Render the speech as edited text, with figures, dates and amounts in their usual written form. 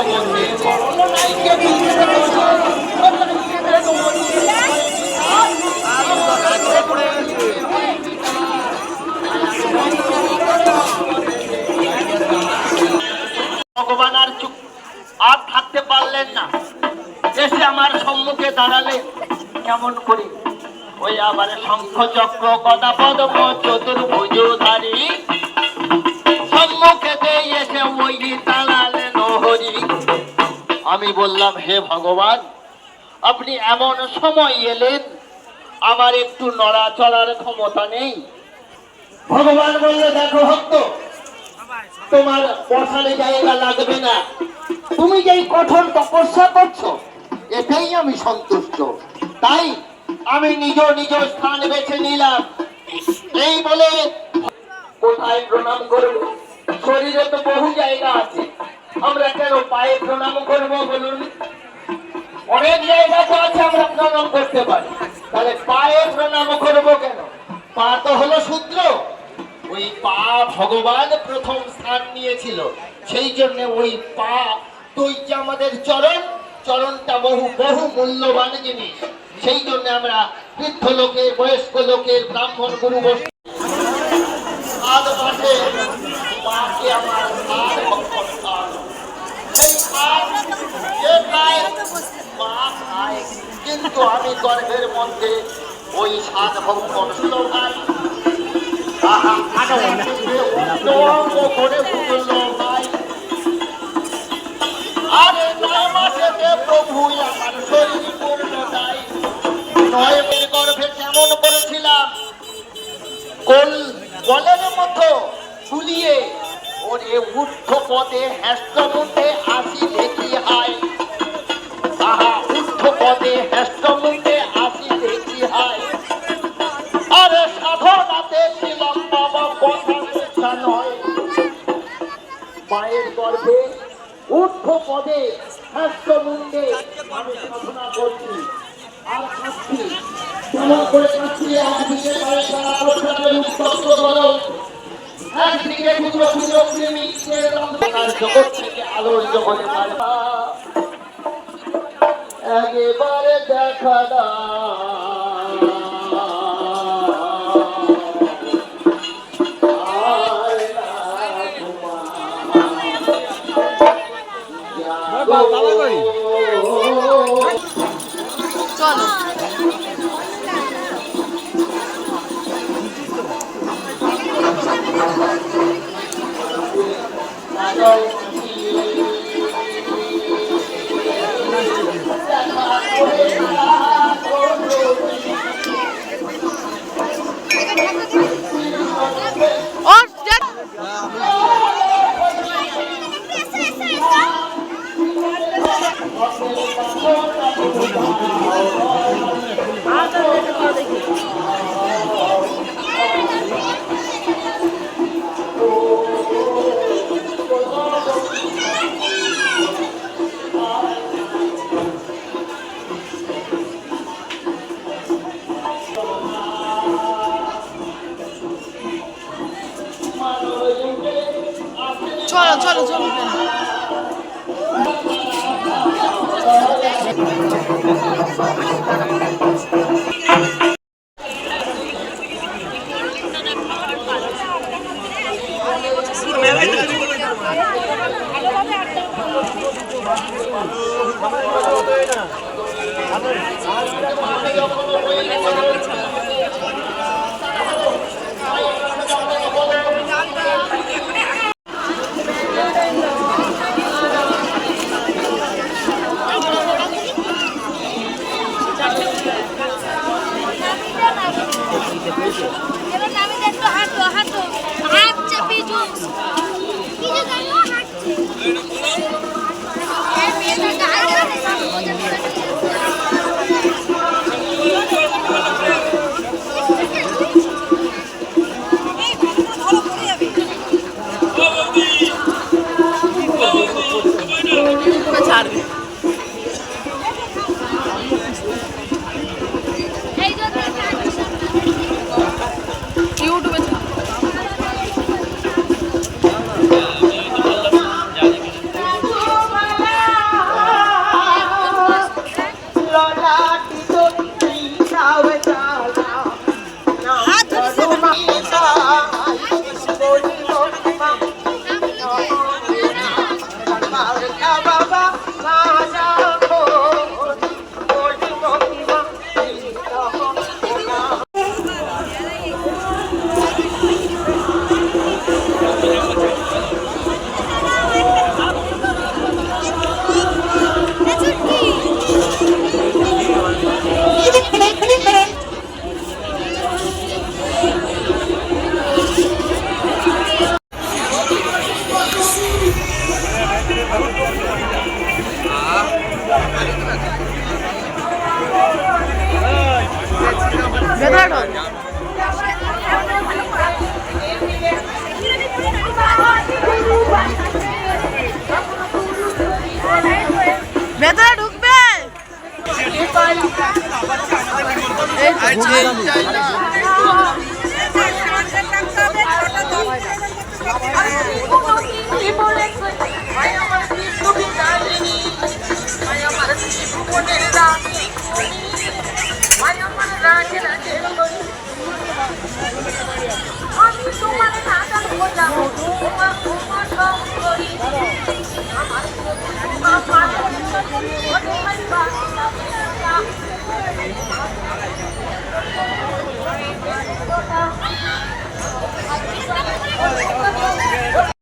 জগতে মরণ নাই কে বুঝতে ভগবান আর থাকতে পারলেন না, এসে আমার সম্মুখে দাঁড়ালে কেমন করি ওই আবার শঙ্খ চক্র গদা পদ্ম চতুর্ভুজধারী সম্মুখে এসে ওই দাঁড়ালেন হরি। আমি বললাম, হে ভগবান, আপনি এমন সময় এলেন আমার একটু নড়াচড়ার ক্ষমতা নেই। ভগবান বললে, দেখো ভক্ত, তোমার বসার জায়গা লাগবে না, তুমি যেই কঠোর তপস্যা করছো এতেই আমি সন্তুষ্ট, তাই আমি নিজ নিজ স্থান বেছে নিলাম। এই বলে কোথায় প্রণাম করব? শরীরে তো বহু জায়গা আছে, আমরা কেন পায়ে প্রণাম করবো বলুন? অনেক জায়গা তো আছে আমরা প্রণাম করতে পারি, তাহলে পায়ে প্রণাম করবো কেন? পা তো হলো শূদ্র, ওই পা ভগবান প্রথম স্থান নিয়েছিল, সেই জন্য ওই পা তো আমাদের চরণটা বহু বহু মূল্যবান জিনিস, সেই জন্য আমরা বৃদ্ধ লোকের, বয়স্ক লোকের, ব্রাহ্মণ গুরু বসে পাকে আমার কিন্তু আমি গর্ভের মধ্যে ওই সাত ভক্ষণ স্লোগান আরে 9 মাসেতে প্রভু আমার শরীর পূর্ণ দেয়। 9 মের গর্ভে কেমন করেছিলাম, গলের মতো ফুলিয়ে ওরে উর্ধ্ব পদে হ্যাস্ত মুখে আসি দেখি হায়। আহা, উর্ধ্ব পদে হ্যাস্ত মুখে আসি দেখি হায়। আরে সাধনাতে ছিলাম বাবা, কথা মিথ্যা নয়। মায়ের গর্ভে উর্ধ্ব পদে হ্যাস্ত মুখে আমি সাধনা করছি আর খাচ্ছি। কেমন করে খাচ্ছি? একদিকে পায়খানা প্রস্রাবের উত্তপ্ত গরম, একদিকে ক্ষুদ্র ক্ষুদ্র কৃমি জগৎ থেকে আলোর জগতে একেবারে দেখা চলো চলো চলো আমি তোমার না জানবো যাবো